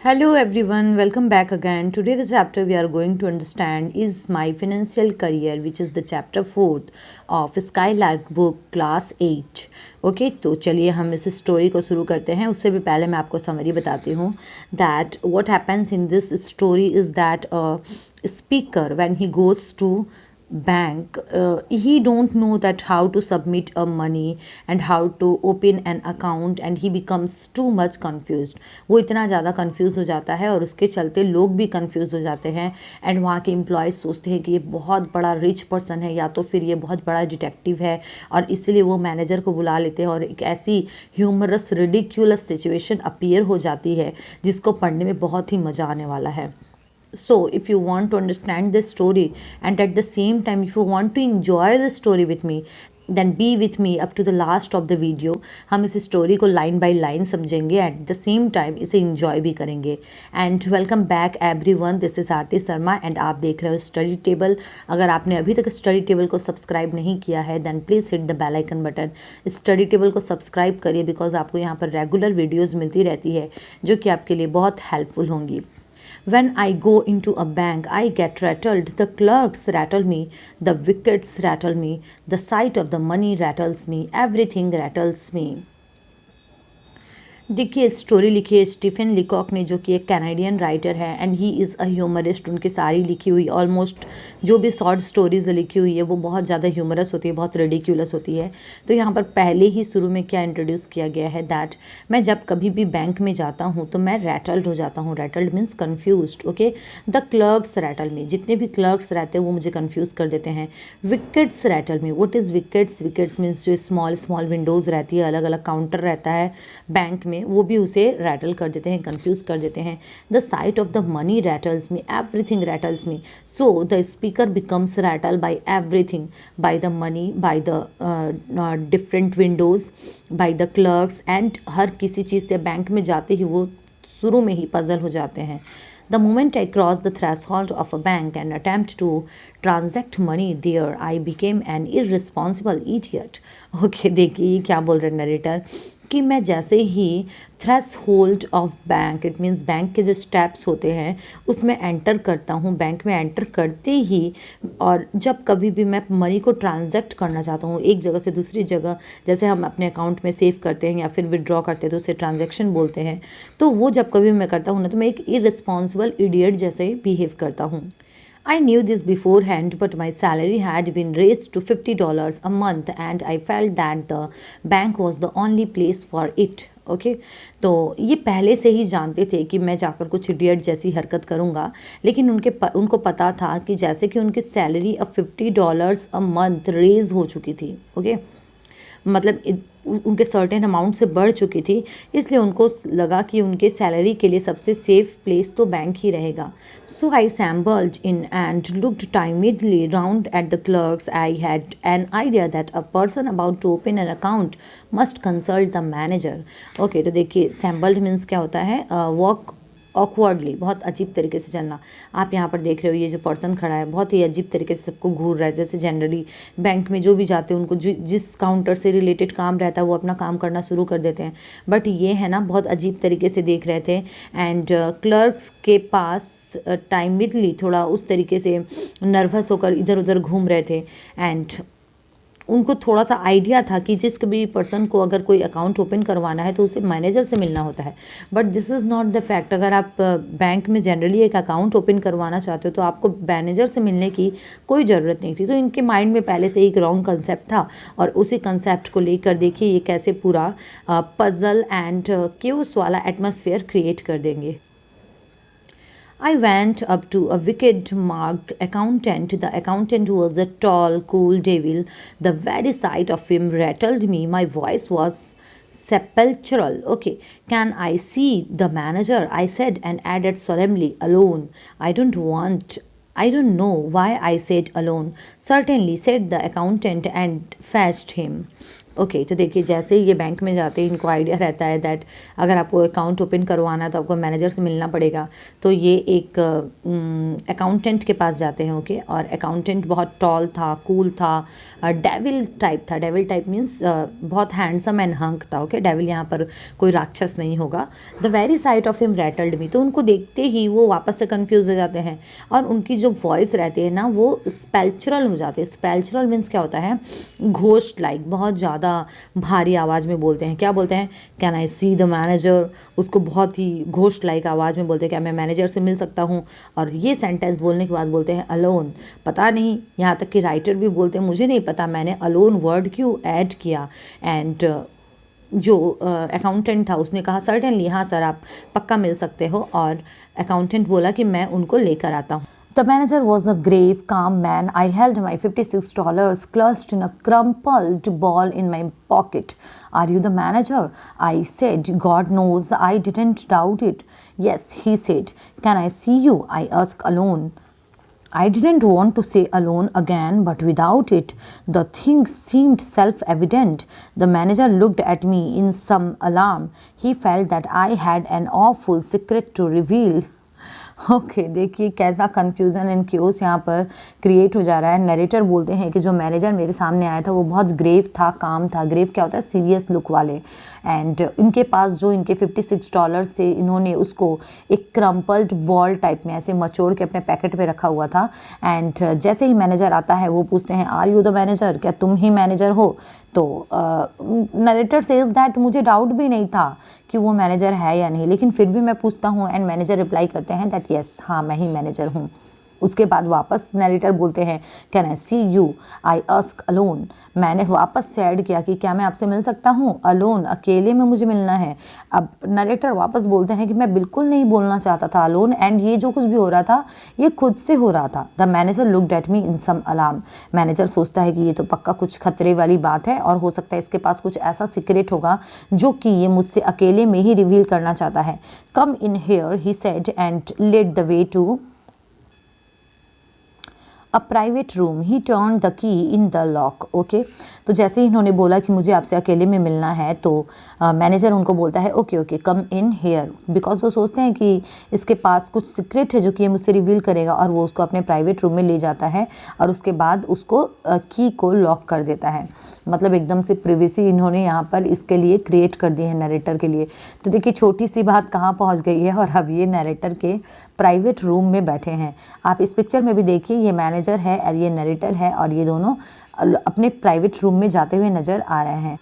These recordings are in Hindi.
Hello everyone, welcome back again. Today the chapter we are going to understand is my financial career, which is the chapter 4th of Skylark book class 8. Okay तो चलिए हम इस स्टोरी को शुरू करते हैं. उससे भी पहले मैं आपको समरी बताती हूँ that what happens in this story is that speaker when he goes to bank, he don't know that how to submit a money and how to open an account and he becomes too much confused. वो इतना ज़्यादा confused हो जाता है और उसके चलते लोग भी confused हो जाते हैं एंड वहाँ के एम्प्लॉयज़ सोचते हैं कि ये बहुत बड़ा रिच पर्सन है या तो फिर ये बहुत बड़ा डिटेक्टिव है और इसलिए वो मैनेजर को बुला लेते हैं और एक ऐसी ह्यूमरस रिडिक्यूलस सिचुएशन अपीयर हो जाती है जिसको पढ़ने में बहुत ही मज़ा आने वाला है. So if you want to understand this story and at the same time if you want to enjoy the story with me, then be with me up to the last of the video. हम इस स्टोरी को लाइन बाय लाइन समझेंगे एट द सेम टाइम इसे इंजॉय भी करेंगे. And welcome back everyone, this is Aarti Sharma and आप देख रहे हो स्टडी टेबल. अगर आपने अभी तक स्टडी टेबल को सब्सक्राइब नहीं किया है then please hit the bell icon button. Study table को सब्सक्राइब करिए बिकॉज आपको यहाँ पर रेगुलर वीडियोज़ मिलती रहती है जो कि आपके लिए बहुत हेल्पफुल होंगी. When I go into a bank, I get rattled. The clerks rattle me. The wickets rattle me. The sight of the money rattles me. Everything rattles me. देखिए स्टोरी लिखी है स्टीफन लिकॉक ने जो कि एक कैनेडियन राइटर है and he is a humourist. उनकी सारी लिखी हुई ऑलमोस्ट जो भी शॉर्ट स्टोरीज़ लिखी हुई है वो बहुत ज़्यादा ह्यूमरस होती है, बहुत रेडिक्यूलस होती है. तो यहाँ पर पहले ही शुरू में क्या इंट्रोड्यूस किया गया है दैट मैं जब कभी भी बैंक में जाता हूँ तो मैं रैटल्ड हो जाता हूँ. Rattled means confused. Okay, the clerks rattle me. जितने भी क्लर्क्स रहते हैं वो मुझे कन्फ्यूज़ कर देते हैं. Wickets rattle me. What is wickets? Wickets means जो स्मॉल स्मॉल विंडोज़ रहती है, अलग अलग काउंटर रहता है बैंक में, वो भी उसे रैटल कर देते हैं, कंफ्यूज कर देते हैं. The sight of the money rattles me. Everything rattles me. So the speaker becomes rattle by everything, by the money, by the different windows, by the clerks and हर किसी चीज़ से बैंक में जाते ही वो शुरू में ही पजल हो जाते हैं. The moment I crossed the threshold of a bank and attempt to transact money there, I became an irresponsible idiot. Okay, देखिए क्या बोल रहे नरेटर कि मैं जैसे ही threshold of bank, it means bank के जो स्टेप्स होते हैं उसमें एंटर करता हूँ. बैंक में एंटर करते ही और जब कभी भी मैं मनी को ट्रांजैक्ट करना चाहता हूँ एक जगह से दूसरी जगह, जैसे हम अपने अकाउंट में सेव करते हैं या फिर विड्रॉ करते हैं तो उसे ट्रांजैक्शन बोलते हैं, तो वो जब कभी मैं करता हूँ ना तो मैं एक इररिस्पॉन्सिबल इडियट जैसे बिहेव करता हूँ. I knew this beforehand, but my salary had been raised to $50 a month and I felt that the bank was the only place for it. Okay तो ये पहले से ही जानते थे कि मैं जाकर कुछ इडियट जैसी हरकत करूँगा, लेकिन उनको पता था कि जैसे कि उनकी सैलरी अब $50 अ मंथ रेज़ हो चुकी थी. ओके मतलब उनके सर्टेन अमाउंट से बढ़ चुकी थी, इसलिए उनको लगा कि उनके सैलरी के लिए सबसे सेफ प्लेस तो बैंक ही रहेगा. So I shambled in and looked timidly round at the clerks. I had an idea that a person about to open an account must consult the manager. Okay तो देखिए सैम्बल्ड मीन्स क्या होता है, वॉक ऑकवर्डली, बहुत अजीब तरीके से चलना. आप यहाँ पर देख रहे हो ये जो पर्सन खड़ा है बहुत ही अजीब तरीके से सबको घूर रहा है. जैसे जनरली बैंक में जो भी जाते हैं उनको जिस काउंटर से रिलेटेड काम रहता है वो अपना काम करना शुरू कर देते हैं, बट ये है ना बहुत अजीब तरीके से देख रहे थे. एंड क्लर्क्स के पास टाइमिडली थोड़ा उस तरीके से नर्वस होकर इधर उधर घूम रहे थे. एंड उनको थोड़ा सा आइडिया था कि जिस भी पर्सन को अगर कोई अकाउंट ओपन करवाना है तो उसे मैनेजर से मिलना होता है, but this is not the fact. अगर आप बैंक में जनरली एक अकाउंट ओपन करवाना चाहते हो तो आपको मैनेजर से मिलने की कोई ज़रूरत नहीं थी. तो इनके माइंड में पहले से एक रॉन्ग कंसेप्ट था और उसी कंसेप्ट को लेकर देखिए ये कैसे पूरा पजल एंड क्यूस वाला एटमॉस्फेयर क्रिएट कर देंगे. I went up to a wicked-marked accountant. The accountant was a tall, cool devil. The very sight of him rattled me. My voice was sepulchral. Okay, can I see the manager? I said and added solemnly, alone. I don't know why I said alone. Certainly, said the accountant and fetched him. Okay तो देखिए जैसे ही ये बैंक में जाते हैं इनको आइडिया रहता है दैट अगर आपको अकाउंट ओपन करवाना है तो आपको मैनेजर से मिलना पड़ेगा। तो ये एक अकाउंटेंट के पास जाते हैं। ओके और अकाउंटेंट बहुत टॉल था, कूल था, डेविल टाइप था। डेविल टाइप मीन्स बहुत हैंडसम एंड हंक था। ओके डेविल यहाँ पर कोई राक्षस नहीं होगा। The very sight of him rattled me, तो उनको देखते ही वो वापस से कन्फ्यूज हो जाते हैं और उनकी जो वॉइस रहती है ना वो स्पेल्चरल हो जाती है। स्पेल्चरल मीन्स क्या होता है, घोस्ट लाइक, बहुत ज़्यादा भारी आवाज़ में बोलते हैं। क्या बोलते हैं, can I see the manager, उसको बहुत ही घोस्ट लाइक आवाज़ में बोलते हैं क्या मैं मैनेजर से मिल सकता हूँ। और ये सेंटेंस बोलने के बाद बोलते हैं अलोन। पता नहीं, यहाँ तक कि राइटर भी बोलते हैं मुझे नहीं पता मैंने अलोन वर्ड क्यों ऐड किया। एंड जो अकाउंटेंट था उसने कहा सर्टेनली, हाँ सर आप पक्का मिल सकते हो। और अकाउंटेंट बोला कि मैं उनको लेकर आता हूँ। The manager was a grave, calm man. I held my $56 clutched in a crumpled ball in my pocket. Are you the manager? I said. God knows I didn't doubt it. Yes, he said. Can I see you? I asked alone. I didn't want to say alone again, but without it, the thing seemed self-evident. The manager looked at me in some alarm. He felt that I had an awful secret to reveal. Okay देखिए कैसा कन्फ्यूज़न एंड क्योस यहाँ पर क्रिएट हो जा रहा है। नरेटर बोलते हैं कि जो मैनेजर मेरे सामने आया था वो बहुत ग्रेव था, काम था। ग्रेव क्या होता है, सीरियस लुक वाले। एंड इनके पास जो इनके $56 थे इन्होंने उसको एक क्रम्पल्ड बॉल टाइप में ऐसे मचोड़ के अपने पैकेट पे रखा हुआ था। एंड जैसे ही मैनेजर आता है वो पूछते हैं आर यू द मैनेजर, क्या तुम ही मैनेजर हो। तो नरेटर सेज दैट मुझे डाउट भी नहीं था कि वो मैनेजर है या नहीं, लेकिन फिर भी मैं पूछता हूँ। एंड मैनेजर रिप्लाई करते हैं दैट यस, हाँ मैं ही मैनेजर हूँ। उसके बाद वापस नरेटर बोलते हैं can I see you, I ask alone. मैंने वापस से ऐड किया कि क्या मैं आपसे मिल सकता हूँ, अलोन, अकेले में मुझे मिलना है। अब नरेटर वापस बोलते हैं कि मैं बिल्कुल नहीं बोलना चाहता था अलोन, एंड ये जो कुछ भी हो रहा था ये खुद से हो रहा था। The manager looked at me in some alarm. Manager सोचता है कि ये तो पक्का कुछ खतरे वाली बात है और हो सकता है इसके पास कुछ ऐसा सीक्रेट होगा जो कि ये मुझसे अकेले में ही रिवील करना चाहता है। Come in here he said and led the way to a private room. He turn the key in the lock. Okay तो जैसे ही इन्होंने बोला कि मुझे आपसे अकेले में मिलना है तो मैनेजर उनको बोलता है okay okay come in here, because वो सोचते हैं कि इसके पास कुछ सीक्रेट है जो कि ये मुझसे रिवील करेगा। और वो उसको अपने प्राइवेट रूम में ले जाता है और उसके बाद उसको की को लॉक कर देता है। मतलब एकदम से प्रिवेसी इन्होंने यहाँ पर इसके लिए क्रिएट कर दी है नरेटर के लिए। तो देखिए छोटी सी बात कहाँ पहुँच गई है और अब ये नरेटर के प्राइवेट रूम में बैठे हैं। आप इस पिक्चर में भी देखिए ये मैनेजर है और ये नरेटर है और ये दोनों अपने प्राइवेट रूम में जाते हुए नजर आ रहे हैं।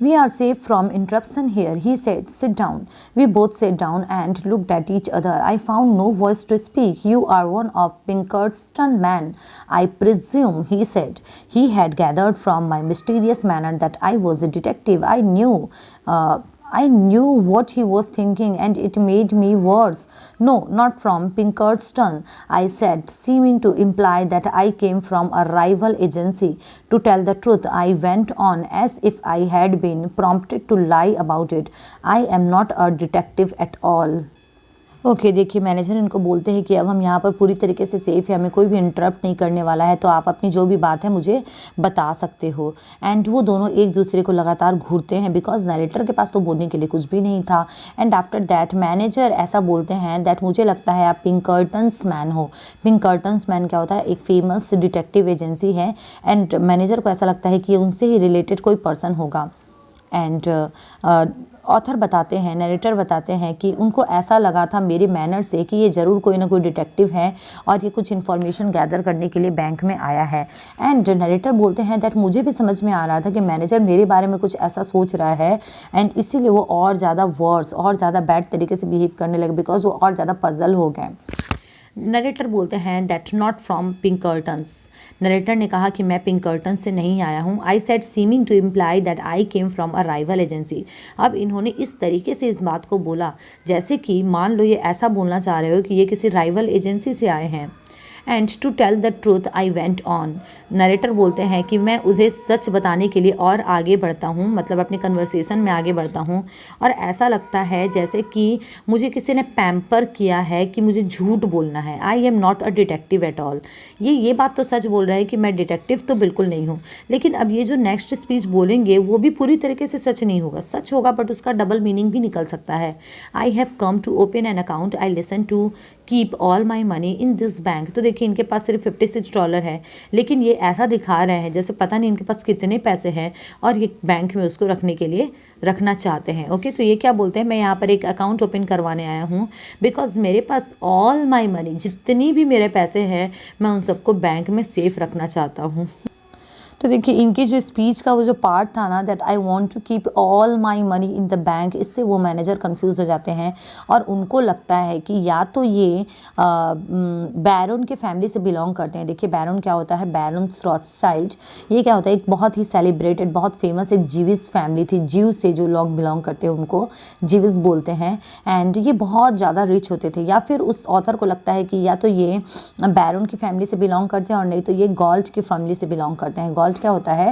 We are safe from interruption here, he said. Sit down. We both sat down and looked at each other. I found no voice to speak. You are one of Pinkerton's men, I presume, he said. He had gathered from my mysterious manner that I was a detective. I knew what he was thinking, and it made me worse. No, not from Pinkerton, I said, seeming to imply that I came from a rival agency. To tell the truth, I went on as if I had been prompted to lie about it. I am not a detective at all. Okay देखिए मैनेजर इनको बोलते हैं कि अब हम यहाँ पर पूरी तरीके से सेफ़ है, हमें कोई भी इंटरप्ट नहीं करने वाला है, तो आप अपनी जो भी बात है मुझे बता सकते हो। एंड वो दोनों एक दूसरे को लगातार घूरते हैं बिकॉज नरेटर के पास तो बोलने के लिए कुछ भी नहीं था। एंड आफ्टर दैट मैनेजर ऐसा बोलते हैं दैट मुझे लगता है आप पिंकर्टन्स मैन हो। पिंकर्टन्स मैन क्या होता है, एक फेमस डिटेक्टिव एजेंसी है। एंड मैनेजर को ऐसा लगता है कि उनसे ही रिलेटेड कोई पर्सन होगा। एंड ऑथर बताते हैं, नरेटर बताते हैं कि उनको ऐसा लगा था मेरे मैनर से कि ये ज़रूर कोई ना कोई डिटेक्टिव है और ये कुछ इन्फॉर्मेशन गैदर करने के लिए बैंक में आया है। एंड नरेटर बोलते हैं दैट मुझे भी समझ में आ रहा था कि मैनेजर मेरे बारे में कुछ ऐसा सोच रहा है एंड इसीलिए वो और ज़्यादा वर्स और ज़्यादा बैड तरीके से बिहेव करने लगे बिकॉज वो और ज़्यादा पजल हो गए। नरेटर बोलते हैं that not from Pinkertons. Narrator ने कहा कि मैं पिंकर्टन से नहीं आया हूँ। I said seeming to imply that I came from a rival agency. अब इन्होंने इस तरीके से इस बात को बोला जैसे कि मान लो ये ऐसा बोलना चाह रहे हो कि ये किसी राइवल एजेंसी से आए हैं। And to tell the truth I went on. Narrator बोलते हैं कि मैं उसे सच बताने के लिए और आगे बढ़ता हूँ, मतलब अपनी कन्वर्सेशन में आगे बढ़ता हूँ, और ऐसा लगता है जैसे कि मुझे किसी ने पैम्पर किया है कि मुझे झूठ बोलना है। I am not a detective at all. ये बात तो सच बोल रहा है कि मैं डिटेक्टिव तो बिल्कुल नहीं हूँ, लेकिन अब ये जो नेक्स्ट स्पीच बोलेंगे वो भी पूरी तरीके से सच नहीं होगा, सच होगा बट उसका डबल मीनिंग भी निकल सकता है। I have come to open an account, I listen to keep all my money in this bank. तो देखिए इनके पास सिर्फ $56 है, लेकिन ये ऐसा दिखा रहे हैं जैसे पता नहीं इनके पास कितने पैसे हैं और ये बैंक में उसको रखने के लिए रखना चाहते हैं। ओके, तो ये क्या बोलते हैं, मैं यहाँ पर एक अकाउंट ओपन करवाने आया हूँ बिकॉज मेरे पास ऑल माई मनी, जितनी भी मेरे पैसे हैं मैं उन सबको बैंक में सेफ रखना चाहता हूँ। तो देखिए इनकी जो स्पीच का वो जो पार्ट था ना, that I want to keep all my money in the bank, इससे वो मैनेजर कंफ्यूज हो जाते हैं और उनको लगता है कि या तो ये बैरन के फैमिली से बिलोंग करते हैं। देखिए बैरन क्या होता है, बैरन रॉथस्चाइल्ड, ये क्या होता है, एक बहुत ही सेलिब्रेटेड, बहुत फेमस एक जीविस फैमिली थी। जीव से जो लोग बिलोंग करते हैं उनको जीविस बोलते हैं, एंड ये बहुत ज़्यादा रिच होते थे। या फिर उस ऑथर को लगता है कि या तो ये बैरन की फैमिली से बिलोंग करते हैं और नहीं तो ये गॉल्ट की फैमिली से बिलोंग करते हैं। क्या होता है,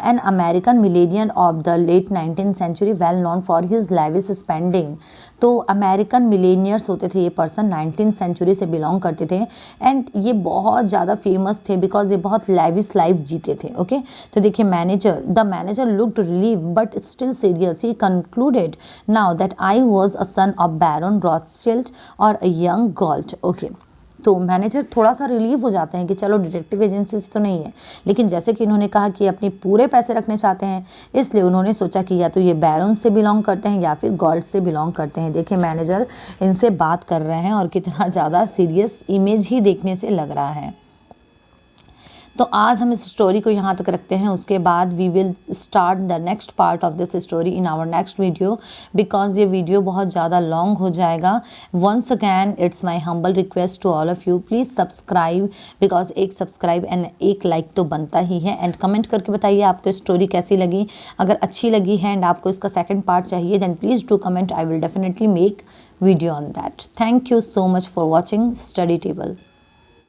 an American millionaire of the late 19th century well known for his lavish spending. तो अमेरिकन मिलेनियर्स होते थे ये पर्सन, 19th सेंचुरी से बिलोंग करते थे एंड ये बहुत ज़्यादा फेमस थे बिकॉज ये बहुत लैविश लाइफ जीते थे। ओके, तो देखिए the manager looked relieve but still serious, he concluded now that I was a son of Baron Rothschild और अ यंग गॉल्ट। ओके, तो मैनेजर थोड़ा सा रिलीव हो जाते हैं कि चलो डिटेक्टिव एजेंसी से तो नहीं है, लेकिन जैसे कि इन्होंने कहा कि अपने पूरे पैसे रखने चाहते हैं, इसलिए उन्होंने सोचा कि या तो ये बैरन से बिलोंग करते हैं या फिर गॉल्ड से बिलोंग करते हैं। देखिए मैनेजर इनसे बात कर रहे हैं और कितना ज़्यादा सीरियस इमेज ही देखने से लग रहा है। तो आज हम इस स्टोरी को यहाँ तक रखते हैं, उसके बाद we will start the next part of this story in our next video, because ये वीडियो बहुत ज़्यादा लॉन्ग हो जाएगा। Once again it's my humble request to all of you, please subscribe, because एक सब्सक्राइब एंड एक लाइक तो बनता ही है। एंड कमेंट करके बताइए आपको स्टोरी कैसी लगी। अगर अच्छी लगी है एंड आपको इसका सेकेंड पार्ट चाहिए then please do comment, I will definitely make video on that. Thank you so much for watching study table.